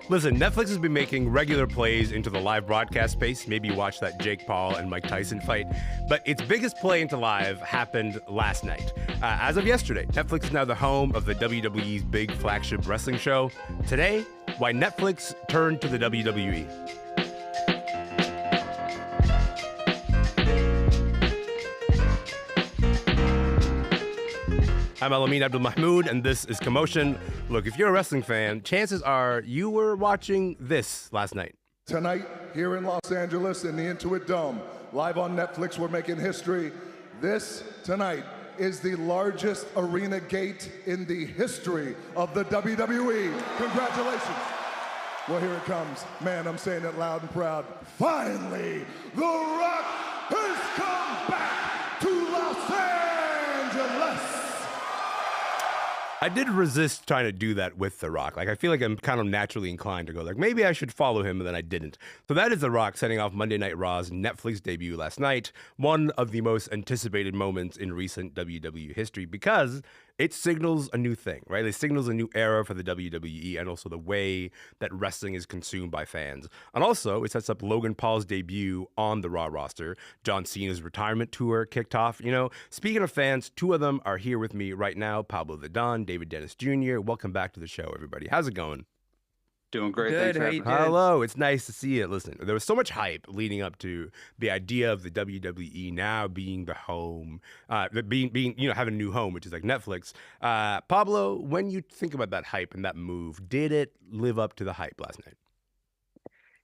Listen, Netflix has been making regular plays into the live broadcast space. Maybe you watched that Jake Paul and Mike Tyson fight. But its biggest play into live happened last night. As of yesterday, Netflix is now the home of the WWE's big flagship wrestling show. Today, why Netflix turned to the WWE. I'm Elamin Abdelmahmoud, and this is Commotion. Look, if you're a wrestling fan, chances are you were watching this last night. Tonight, here in Los Angeles in the Intuit Dome, live on Netflix, we're making history. This, tonight, is the largest arena gate in the history of the WWE. Congratulations. Well, here it comes. Man, I'm saying it loud and proud. Finally, The Rock has come back to Los Angeles. I did resist trying to do that with The Rock. Like, I feel like I'm kind of naturally inclined to go, like, maybe I should follow him, and then I didn't. So that is The Rock setting off Monday Night Raw's Netflix debut last night, one of the most anticipated moments in recent WWE history because it signals a new thing, right? It signals a new era for the WWE and also the way that wrestling is consumed by fans. And also, it sets up Logan Paul's debut on the Raw roster. John Cena's retirement tour kicked off. You know, speaking of fans, two of them are here with me right now. Pablo the Don, David Dennis Jr. Welcome back to the show, everybody. How's it going? Doing great. Good. Thanks for having me. Hello. It's nice to see you. Listen, there was so much hype leading up to the idea of the WWE now being the home, being having a new home, which is like Netflix. Pablo, when you think about that hype and that move, did it live up to the hype last night?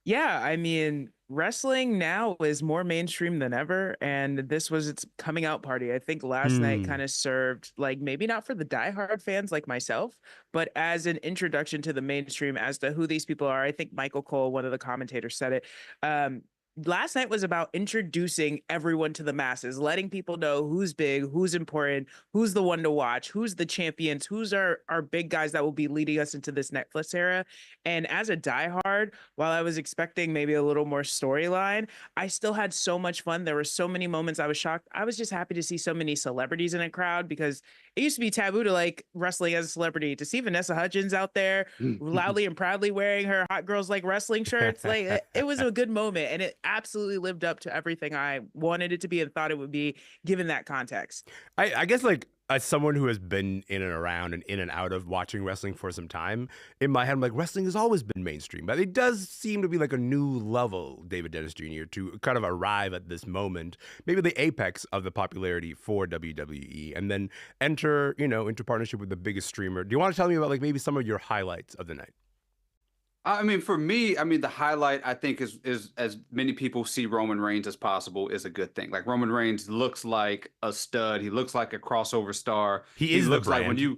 Yeah, I mean, wrestling now is more mainstream than ever, and this was its coming out party. I think last night kind of served, like, maybe not for the diehard fans like myself, but as an introduction to the mainstream as to who these people are. I think Michael Cole, one of the commentators, said it. Last night was about introducing everyone to the masses, letting people know who's big, who's important, who's the one to watch, who's the champions, who's our big guys that will be leading us into this Netflix era. And as a diehard, while I was expecting maybe a little more storyline, I still had so much fun. There were so many moments I was shocked. I was just happy to see so many celebrities in a crowd because it used to be taboo to like wrestling as a celebrity. To see Vanessa Hudgens out there loudly and proudly wearing her Hot Girls Like Wrestling shirts, like it was a good moment, and it absolutely lived up to everything I wanted it to be and thought it would be, given that context. I guess, like, as someone who has been in and around and in and out of watching wrestling for some time, in my head, I'm like, wrestling has always been mainstream, but it does seem to be like a new level, David Dennis Jr., to kind of arrive at this moment, maybe the apex of the popularity for WWE, and then enter, into partnership with the biggest streamer. Do you want to tell me about, like, maybe some of your highlights of the night? I mean, for me, the highlight, I think, is as many people see Roman Reigns as possible is a good thing. Like, Roman Reigns looks like a stud. He looks like a crossover star. He is looks the brand, like when you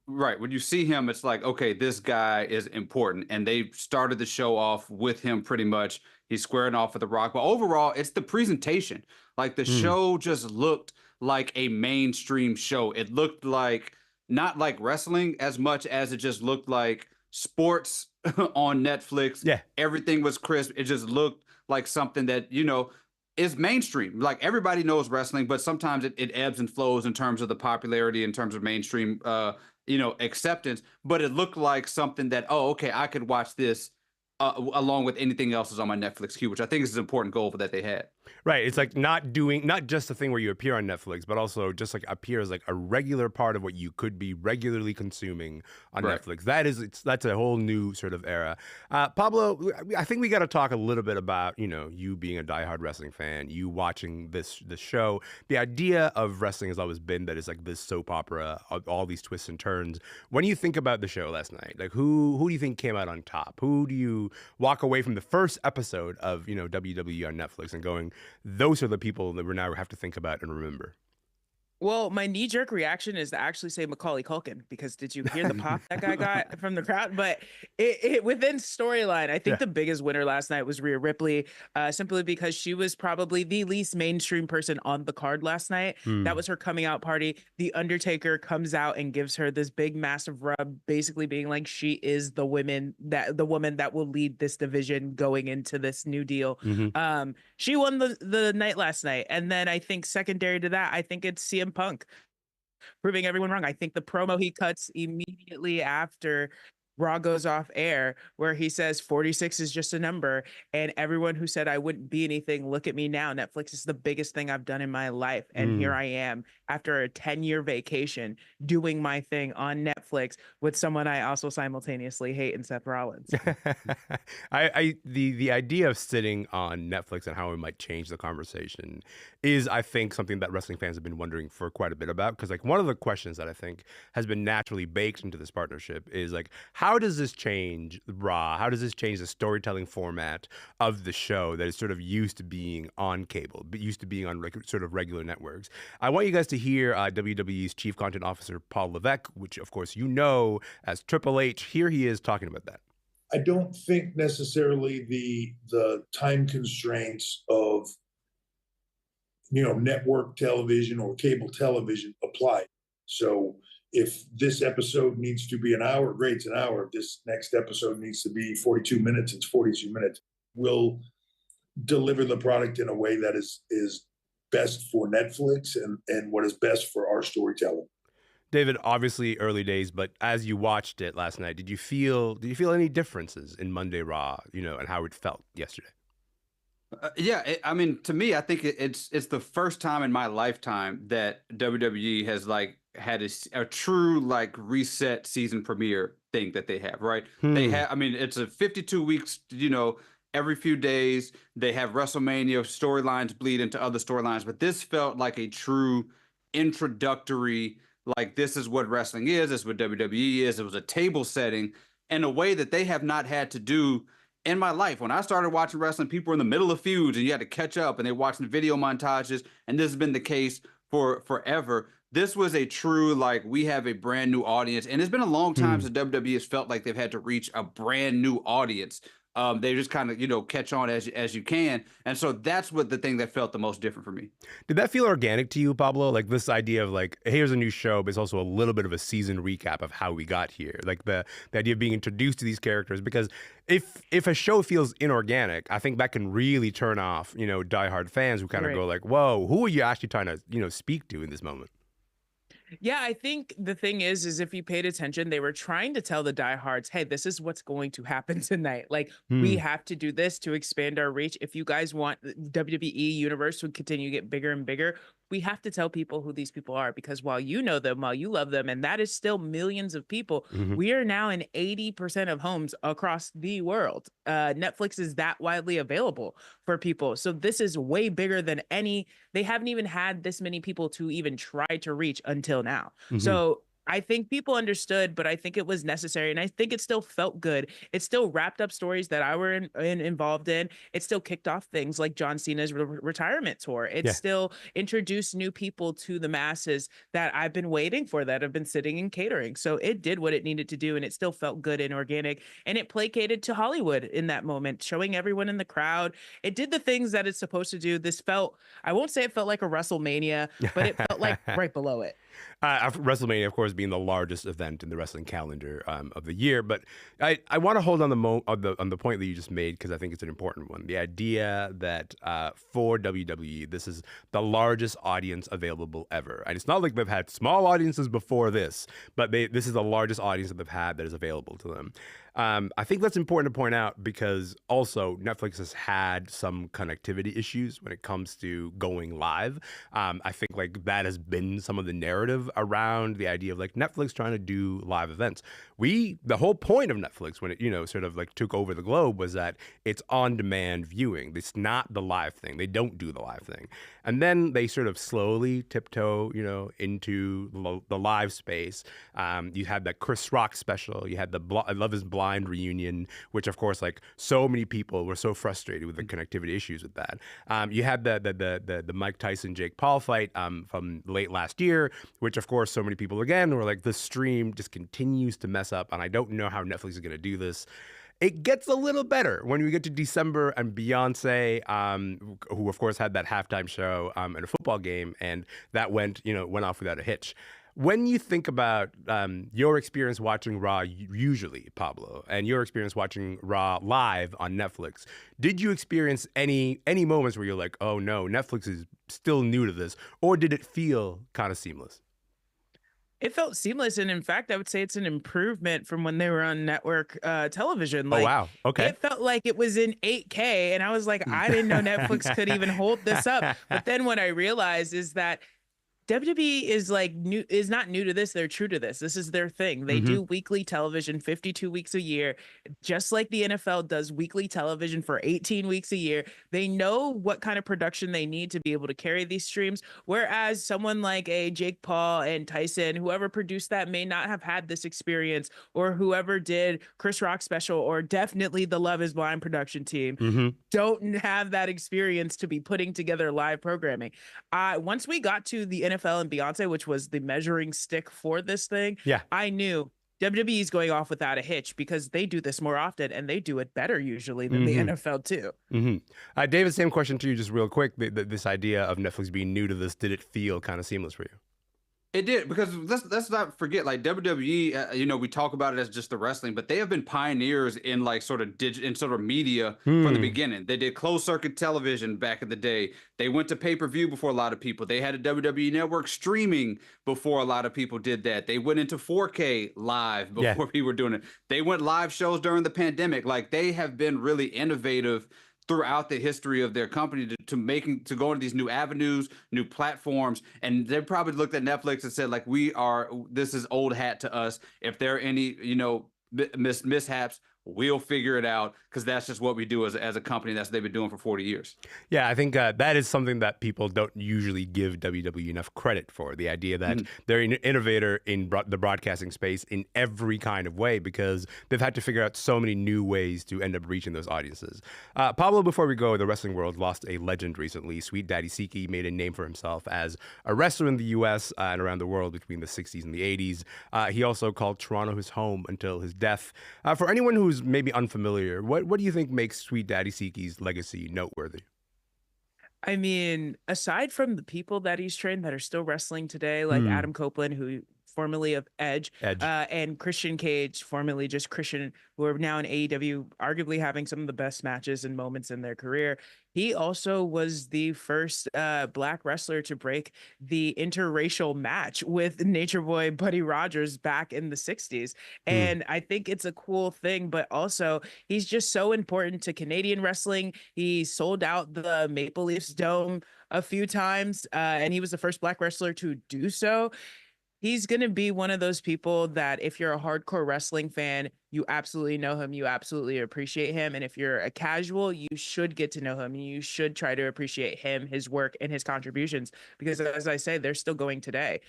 Right. When you see him, it's like, okay, this guy is important. And they started the show off with him pretty much. He's squaring off with The Rock. But overall, it's the presentation. Like, the show just looked like a mainstream show. It looked like not like wrestling as much as it just looked like sports on Netflix. Yeah. Everything was crisp. It just looked like something that, is mainstream. Like, everybody knows wrestling, but sometimes it ebbs and flows in terms of the popularity, in terms of mainstream, acceptance. But it looked like something that, oh, okay, I could watch this along with anything else is on my Netflix queue, which I think is an important goal that they had. Right. It's like not just a thing where you appear on Netflix, but also just like appear as like a regular part of what you could be regularly consuming on Netflix. That's a whole new sort of era. Pablo, I think we got to talk a little bit about, you being a diehard wrestling fan, you watching this show. The idea of wrestling has always been that it's like this soap opera of all these twists and turns. When you think about the show last night, like who do you think came out on top? Who do you walk away from the first episode of, WWE on Netflix and going, those are the people that we now have to think about and remember? Well, my knee-jerk reaction is to actually say Macaulay Culkin, because did you hear the pop that guy got from the crowd? But it within storyline, I think the biggest winner last night was Rhea Ripley, simply because she was probably the least mainstream person on the card last night. That was her coming out party. The Undertaker comes out and gives her this big, massive rub, basically being like, she is the woman that will lead this division going into this new deal. She won the night last night. And then I think secondary to that, I think it's CM Punk proving everyone wrong. I think the promo he cuts immediately after Raw goes off air where he says 46 is just a number. And everyone who said I wouldn't be anything, look at me now. Netflix is the biggest thing I've done in my life. And here I am after a 10-year vacation doing my thing on Netflix with someone I also simultaneously hate in Seth Rollins. The idea of sitting on Netflix and how it might change the conversation is, I think, something that wrestling fans have been wondering for quite a bit about. Because like one of the questions that I think has been naturally baked into this partnership is like, how does this change Raw? How does this change the storytelling format of the show that is sort of used to being on cable, but used to being on sort of regular networks? I want you guys to hear WWE's Chief Content Officer Paul Levesque, which of course you know as Triple H. Here he is talking about that. I don't think necessarily the time constraints of network television or cable television apply. So if this episode needs to be an hour, great, it's an hour. If this next episode needs to be 42 minutes, it's 42 minutes. We'll deliver the product in a way that is best for Netflix and what is best for our storytelling. David, obviously early days, but as you watched it last night, did you feel any differences in Monday Raw, and how it felt yesterday? I mean, to me, I think it's the first time in my lifetime that WWE has had a true reset season premiere thing that they have, right? They have, I mean, it's a 52 weeks, every few days they have WrestleMania storylines bleed into other storylines, but this felt like a true introductory, this is what wrestling is, this is what WWE is. It was a table setting in a way that they have not had to do in my life. When I started watching wrestling, people were in the middle of feuds and you had to catch up and they're watching video montages. And this has been the case for forever. This was a true, we have a brand new audience. And it's been a long time since WWE has felt like they've had to reach a brand new audience. They just kind of, catch on as you can. And so that's what the thing that felt the most different for me. Did that feel organic to you, Pablo? Like this idea of here's a new show, but it's also a little bit of a season recap of how we got here. Like the idea of being introduced to these characters, because if a show feels inorganic, I think that can really turn off, diehard fans who kind of go whoa, who are you actually trying to, speak to in this moment? Yeah, I think the thing is if you paid attention, they were trying to tell the diehards, hey, this is what's going to happen tonight. We have to do this to expand our reach. If you guys want the WWE universe to continue to get bigger and bigger, we have to tell people who these people are, because while you know them, while you love them, and that is still millions of people, we are now in 80% of homes across the world. Netflix is that widely available for people. So this is way bigger than they haven't even had this many people to even try to reach until now. So I think people understood, but I think it was necessary. And I think it still felt good. It still wrapped up stories that I were involved in. It still kicked off things like John Cena's retirement tour. It still introduced new people to the masses that I've been waiting for, that have been sitting in catering. So it did what it needed to do, and it still felt good and organic. And it placated to Hollywood in that moment, showing everyone in the crowd. It did the things that it's supposed to do. This felt, I won't say it felt like a WrestleMania, but it felt like right below it. WrestleMania, of course, being the largest event in the wrestling calendar of the year. But I want to hold on the point that you just made, because I think it's an important one. The idea that for WWE, this is the largest audience available ever. And it's not like they've had small audiences before this, but this is the largest audience that they've had that is available to them. I think that's important to point out, because also Netflix has had some connectivity issues when it comes to going live. I think that has been some of the narrative around the idea of Netflix trying to do live events. The whole point of Netflix when it, sort of took over the globe was that it's on-demand viewing. It's not the live thing. They don't do the live thing. And then they sort of slowly tiptoe, into the live space. You had that Chris Rock special. You had the Love is Blind reunion, which of course, so many people were so frustrated with the connectivity issues with that. You had the Mike Tyson Jake Paul fight from late last year, which of course so many people again were the stream just continues to mess up, and I don't know how Netflix is going to do this. It gets a little better when we get to December and Beyonce, who of course had that halftime show in a football game, and that went off without a hitch. When you think about your experience watching Raw usually, Pablo, and your experience watching Raw live on Netflix, did you experience any moments where you're like, oh no, Netflix is still new to this, or did it feel kind of seamless? It felt seamless, and in fact, I would say it's an improvement from when they were on network television. Oh Like, wow. Okay. it felt like it was in 8K, and I was like, I didn't know Netflix could even hold this up. But then what I realized is that WWE is like new is not new to this. They're true to this. This is their thing. They Hmm. do weekly television 52 weeks a year, just like the NFL does weekly television for 18 weeks a year. They know what kind of production they need to be able to carry these streams. Whereas someone like a Jake Paul and Tyson, whoever produced that, may not have had this experience, or whoever did Chris Rock special, or definitely the Love Is Blind production team, Hmm. don't have that experience to be putting together live programming. Once we got to the NFL and Beyonce, which was the measuring stick for this thing, Yeah. I knew WWE is going off without a hitch because they do this more often and they do it better usually than the Hmm. NFL too. Hmm. David, same question to you, just real quick. This idea of Netflix being new to this, did it feel kind of seamless for you? It did, because let's not forget, like WWE, we talk about it as just the wrestling, but they have been pioneers in like sort of in sort of media from the beginning. They did closed circuit television back in the day. They went to pay-per-view before a lot of people. They had a WWE network streaming before a lot of people did that. They went into 4K live Yeah. before people were doing it. They went live shows during the pandemic. Like, they have been really innovative throughout the history of their company to go into these new avenues, new platforms. And they probably looked at Netflix and said, like, this is old hat to us. If there are any, mishaps, we'll figure it out, because that's just what we do as a company. That's what they've been doing for 40 years. Yeah, I think that is something that people don't usually give WWE enough credit for. The idea that they're an innovator in the broadcasting space in every kind of way, because they've had to figure out so many new ways to end up reaching those audiences. Pablo, before we go, the wrestling world lost a legend recently. Sweet Daddy Siki made a name for himself as a wrestler in the U.S. And around the world between the 60s and the 80s. He also called Toronto his home until his death. For anyone who's maybe unfamiliar, what do you think makes Sweet Daddy Siki's legacy noteworthy? I mean, aside from the people that he's trained that are still wrestling today, like Adam Copeland, who formerly of Edge, Edge. and Christian Cage, formerly just Christian, who are now in AEW, arguably having some of the best matches and moments in their career. He also was the first Black wrestler to break the interracial match with Nature Boy Buddy Rogers back in the 60s. And I think it's a cool thing, but also he's just so important to Canadian wrestling. He sold out the Maple Leafs Dome a few times, and he was the first Black wrestler to do so. He's going to be one of those people that if you're a hardcore wrestling fan, you absolutely know him. You absolutely appreciate him. And if you're a casual, you should get to know him. You should try to appreciate him, his work, and his contributions. Because as I say, they're still going today.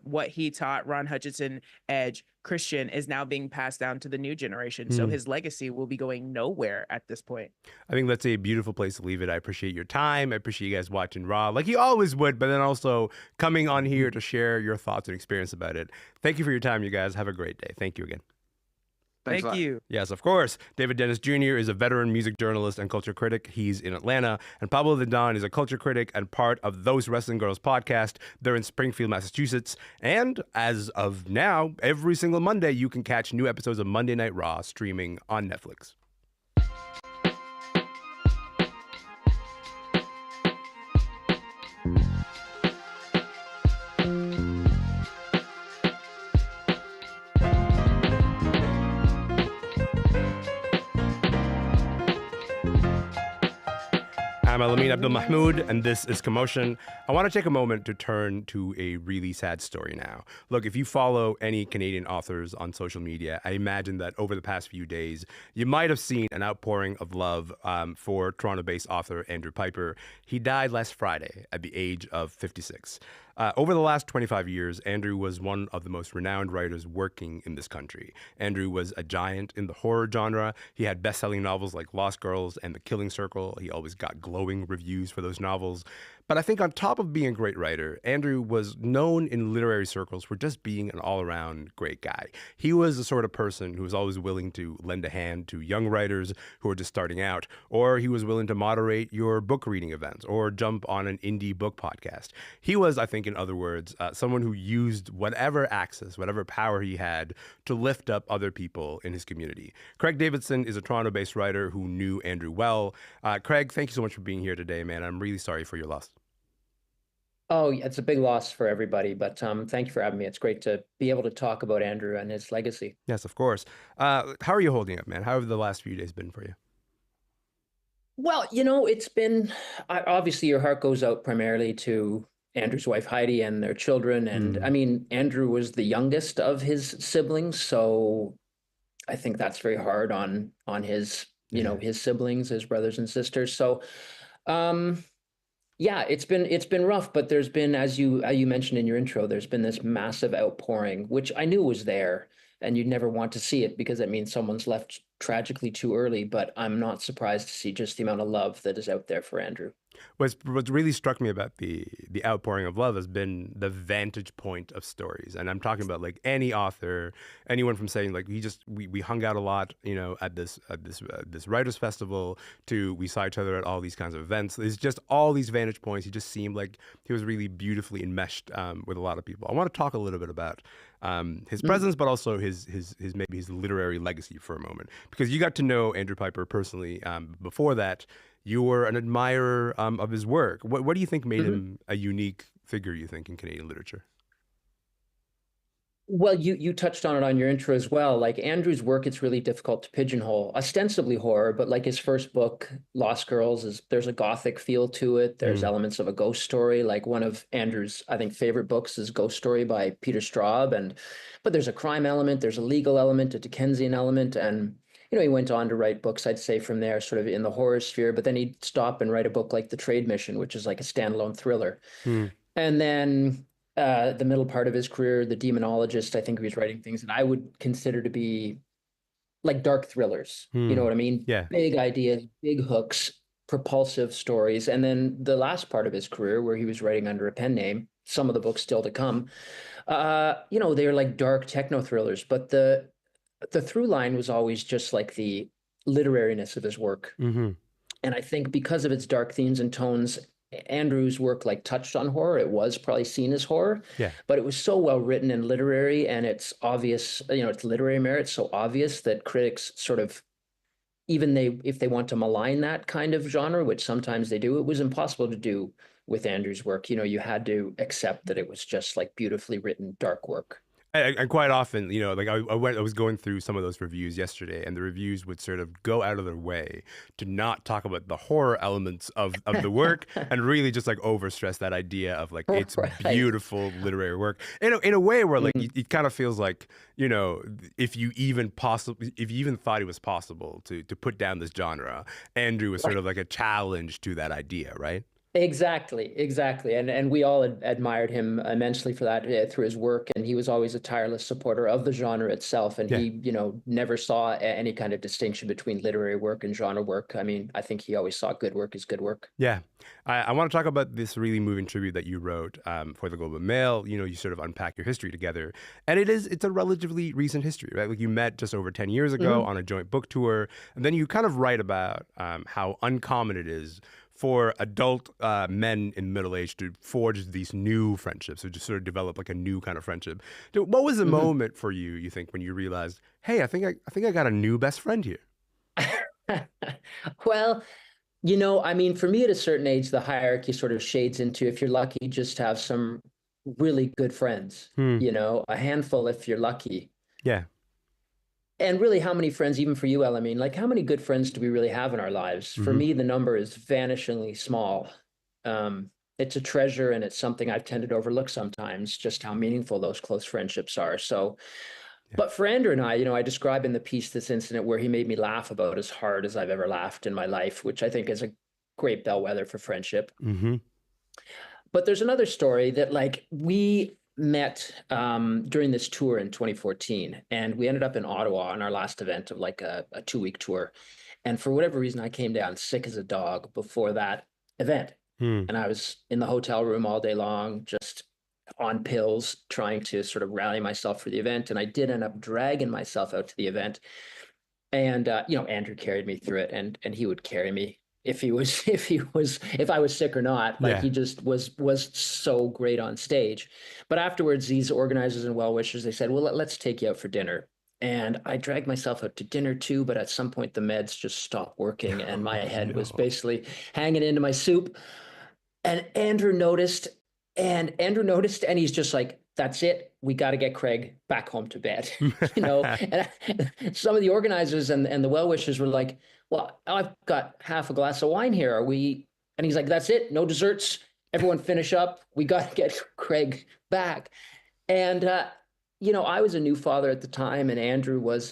What he taught Ron Hutchinson, Edge, Christian is now being passed down to the new generation. So his legacy will be going nowhere at this point. I think that's a beautiful place to leave it. I appreciate your time. I appreciate you guys watching Raw like you always would, but then also coming on here to share your thoughts and experience about it. Thank you for your time, you guys. Have a great day. Thank you again. Thanks a Thank lot. you. Yes, of course. David Dennis Jr. is a veteran music journalist and culture critic. He's in Atlanta. And Pablo the Don is a culture critic and part of Those Wrestling Girls podcast. They're in Springfield, Massachusetts. And as of now, every single Monday, you can catch new episodes of Monday Night Raw streaming on Netflix. I'm Elamin Abdelmahmoud, and this is Commotion. I want to take a moment to turn to a really sad story now. Look, if you follow any Canadian authors on social media, I imagine that over the past few days, you might have seen an outpouring of love for Toronto-based author Andrew Pyper. He died last Friday at the age of 56. Over the last 25 years, Andrew was one of the most renowned writers working in this country. Andrew was a giant in the horror genre. He had best-selling novels like Lost Girls and The Killing Circle. He always got glowing reviews for those novels. But I think on top of being a great writer, Andrew was known in literary circles for just being an all-around great guy. He was the sort of person who was always willing to lend a hand to young writers who were just starting out, or he was willing to moderate your book reading events or jump on an indie book podcast. He was, I think, in other words, someone who used whatever access, whatever power he had to lift up other people in his community. Craig Davidson is a Toronto-based writer who knew Andrew well. Craig, thank you so much for being here today, man. I'm really sorry for your loss. Oh, yeah, it's a big loss for everybody, but thank you for having me. It's great to be able to talk about Andrew and his legacy. Yes, of course. How are you holding up, man? How have the last few days been for you? Well, it's been obviously your heart goes out primarily to Andrew's wife Heidi and their children, and I Mm, mean Andrew was the youngest of his siblings, so I think that's very hard on his yeah. his siblings, his brothers and sisters. So um yeah, it's been rough, but there's been, as you mentioned in your intro, there's been this massive outpouring, which I knew was there, and you'd never want to see it because that means someone's left tragically too early. But I'm not surprised to see just the amount of love that is out there for Andrew. What's really struck me about the outpouring of love has been the vantage point of stories, and I'm talking about like any author, anyone from saying like we hung out a lot, this writers festival, to we saw each other at all these kinds of events. There's just all these vantage points. He just seemed like he was really beautifully enmeshed with a lot of people. I want to talk a little bit about his presence, but also his maybe his literary legacy for a moment, because you got to know Andrew Pyper personally before that. You were an admirer of his work. What do you think made Mhm. him a unique figure, you think, in Canadian literature? Well, you touched on it on your intro as well. Like Andrew's work, it's really difficult to pigeonhole. Ostensibly horror, but like his first book, Lost Girls, is there's a gothic feel to it. There's Mm, elements of a ghost story. Like one of Andrew's, I think, favorite books is Ghost Story by Peter Straub, and but there's a crime element, there's a legal element, a Dickensian element, and he went on to write books, I'd say, from there, sort of in the horror sphere. But then he'd stop and write a book like The Trade Mission, which is like a standalone thriller. mm, And then the middle part of his career, The Demonologist, I think he was writing things that I would consider to be like dark thrillers. You know mm. what I mean? Yeah. Big ideas, big hooks, propulsive stories. And then the last part of his career, where he was writing under a pen name, some of the books still to come, they're like dark techno thrillers. But the through line was always just like the literariness of his work. Hmm. And I think because of its dark themes and tones, Andrew's work like touched on horror. It was probably seen as horror, Yeah. but it was so well written and literary, and it's obvious, its literary merit so obvious that critics sort of, even if they want to malign that kind of genre, which sometimes they do, it was impossible to do with Andrew's work. You had to accept that it was just like beautifully written dark work. And quite often, like I was going through some of those reviews yesterday, and the reviews would sort of go out of their way to not talk about the horror elements of the work, and really just like overstress that idea of like it's Right. beautiful literary work in a way where like Mhm. it kind of feels like, if you even thought it was possible to put down this genre, Andrew was sort of like a challenge to that idea, right? Exactly. And we all admired him immensely for that through his work. And he was always a tireless supporter of the genre itself. And Yeah. he, never saw any kind of distinction between literary work and genre work. I mean, I think he always saw good work as good work. Yeah. I want to talk about this really moving tribute that you wrote for the Globe and Mail. You sort of unpack your history together. And it's a relatively recent history, right? Like you met just over 10 years ago Mhm. on a joint book tour. And then you kind of write about how uncommon it is for adult men in middle age to forge these new friendships, or just sort of develop like a new kind of friendship. What was the Mhm. moment for you, you think, when you realized, hey, I think I got a new best friend here? Well, I mean, for me at a certain age, the hierarchy sort of shades into, if you're lucky, just have some really good friends, Hmm. a handful if you're lucky. Yeah. And really, how many friends, even for you, El, I mean, like how many good friends do we really have in our lives? For Hmm. me, the number is vanishingly small. It's a treasure, and it's something I've tended to overlook sometimes, just how meaningful those close friendships are. So, Yeah. but for Andrew and I describe in the piece this incident where he made me laugh about as hard as I've ever laughed in my life, which I think is a great bellwether for friendship. Hmm. But there's another story that like we met during this tour in 2014, and we ended up in Ottawa on our last event of like a 2-week tour. And for whatever reason, I came down sick as a dog before that event. Hmm. And I was in the hotel room all day long, just on pills, trying to sort of rally myself for the event. And I did end up dragging myself out to the event. And Andrew carried me through it, and he would carry me if I was sick or not. Like Yeah. he just was so great on stage. But afterwards, these organizers and well wishers, they said, well, let's take you out for dinner. And I dragged myself out to dinner too, but at some point the meds just stopped working, and my Oh, head was no. basically hanging into my soup. And Andrew noticed, And Andrew noticed, and he's just like, that's it. We got to get Craig back home to bed. You know, and some of the organizers and the well-wishers were like, well, I've got half a glass of wine here. Are we? And he's like, that's it. No desserts. Everyone finish up. We got to get Craig back. And, you know, I was a new father at the time, and Andrew was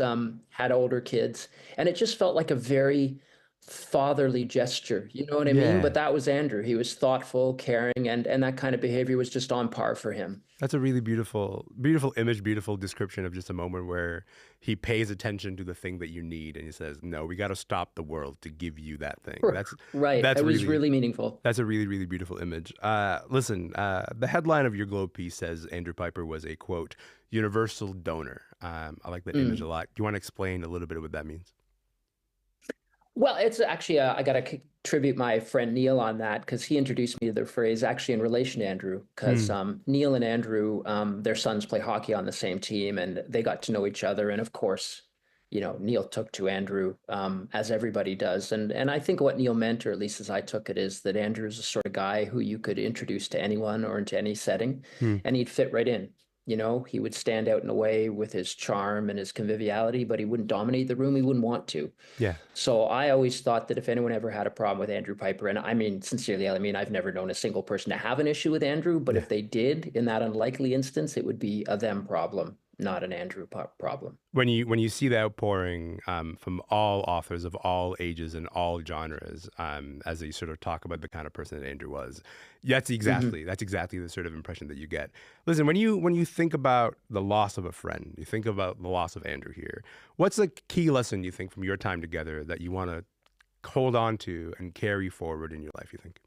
had older kids. And it just felt like a very fatherly gesture, you know what I mean? But that was Andrew. He was thoughtful, caring, and that kind of behavior was just on par for him. That's a really beautiful image, beautiful description of just a moment where he pays attention to the thing that you need, and he says, no, we got to stop the world to give you that thing. That's right. That was really meaningful. That's a really, really beautiful image. Listen, the headline of your Globe piece says Andrew Pyper was a, quote, universal donor. I like that image a lot. Do you want to explain a little bit of what that means? Well, it's actually, I got to tribute my friend Neil on that, because he introduced me to the phrase actually in relation to Andrew, because Neil and Andrew, their sons play hockey on the same team, and they got to know each other. And of course, you know, Neil took to Andrew, as everybody does. And I think what Neil meant, or at least as I took it, is that Andrew's the sort of guy who you could introduce to anyone or into any setting, and he'd fit right in. You know, he would stand out in a way with his charm and his conviviality, but he wouldn't dominate the room. He wouldn't want to. Yeah. So I always thought that if anyone ever had a problem with Andrew Pyper, and I mean, sincerely, I mean, I've never known a single person to have an issue with Andrew, but if they did, in that unlikely instance, it would be a them problem, not an Andrew problem. When you see the outpouring from all authors of all ages and all genres, as they sort of talk about the kind of person that Andrew was, that's exactly the sort of impression that you get. Listen, when you think about the loss of a friend, you think about the loss of Andrew here. What's the key lesson you think from your time together that you want to hold on to and carry forward in your life? You think?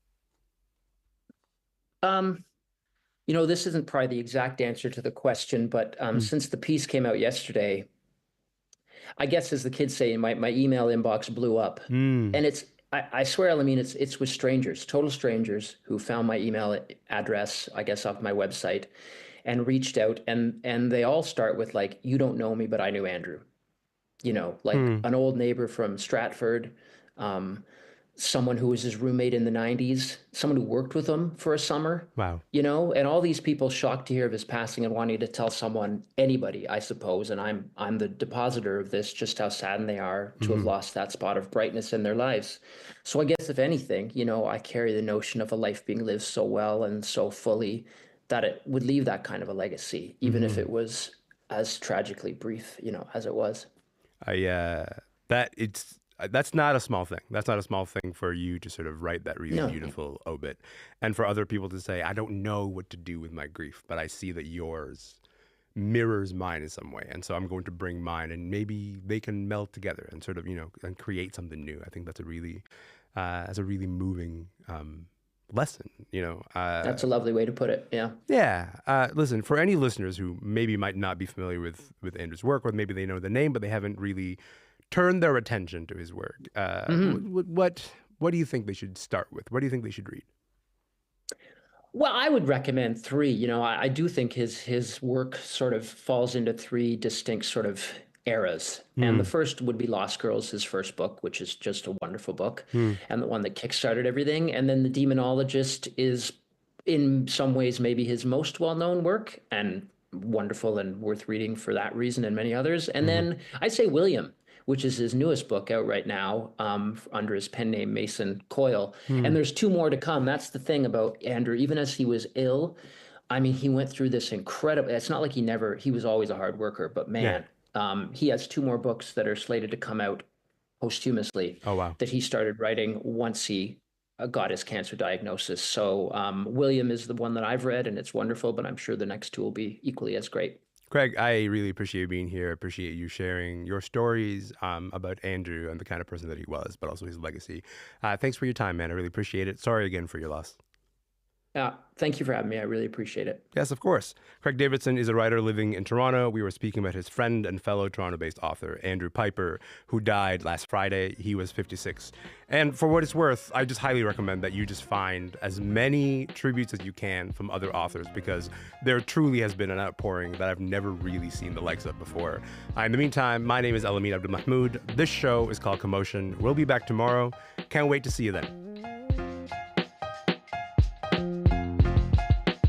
You know, this isn't probably the exact answer to the question, but since the piece came out yesterday, I guess as the kids say, my email inbox blew up. And I swear, I mean, it's with strangers, total strangers who found my email address, I guess, off my website and reached out. And they all start with like, you don't know me, but I knew Andrew. You know, like an old neighbor from Stratford, someone who was his roommate in the 90s, someone who worked with him for a summer. Wow. You know, and all these people shocked to hear of his passing and wanting to tell someone, anybody, I suppose, and I'm the depositor of this, just how saddened they are to have lost that spot of brightness in their lives. So I guess if anything, you know, I carry the notion of a life being lived so well and so fully that it would leave that kind of a legacy, even if it was as tragically brief, you know, as it was. That's not a small thing. That's not a small thing for you to sort of write that really beautiful obit. And for other people to say, I don't know what to do with my grief, but I see that yours mirrors mine in some way. And so I'm going to bring mine, and maybe they can meld together and sort of, you know, and create something new. I think that's a really moving lesson, you know. That's a lovely way to put it. Yeah. Yeah. Listen, for any listeners who maybe might not be familiar with Andrew's work, or maybe they know the name, but they haven't really turn their attention to his work. What do you think they should start with? What do you think they should read? Well, I would recommend three. You know, I do think his work sort of falls into three distinct sort of eras. And the first would be Lost Girls, his first book, which is just a wonderful book, and the one that kickstarted everything. And then The Demonologist is in some ways maybe his most well-known work, and wonderful and worth reading for that reason and many others. And then I'd say William, which is his newest book out right now, under his pen name Mason Coyle. And there's two more to come. That's the thing about Andrew. Even as he was ill, I mean, he went through this incredible, it's not like he was always a hard worker, but man, he has two more books that are slated to come out posthumously. Oh, wow. That he started writing once he got his cancer diagnosis. So William is the one that I've read, and it's wonderful, but I'm sure the next two will be equally as great. Craig, I really appreciate you being here. I appreciate you sharing your stories about Andrew and the kind of person that he was, but also his legacy. Thanks for your time, man. I really appreciate it. Sorry again for your loss. Thank you for having me. I really appreciate it. Yes, of course. Craig Davidson is a writer living in Toronto. We were speaking about his friend and fellow Toronto-based author, Andrew Pyper, who died last Friday. He was 56. And for what it's worth, I just highly recommend that you just find as many tributes as you can from other authors, because there truly has been an outpouring that I've never really seen the likes of before. In the meantime, my name is Elamin Abdelmahmoud. This show is called Commotion. We'll be back tomorrow. Can't wait to see you then.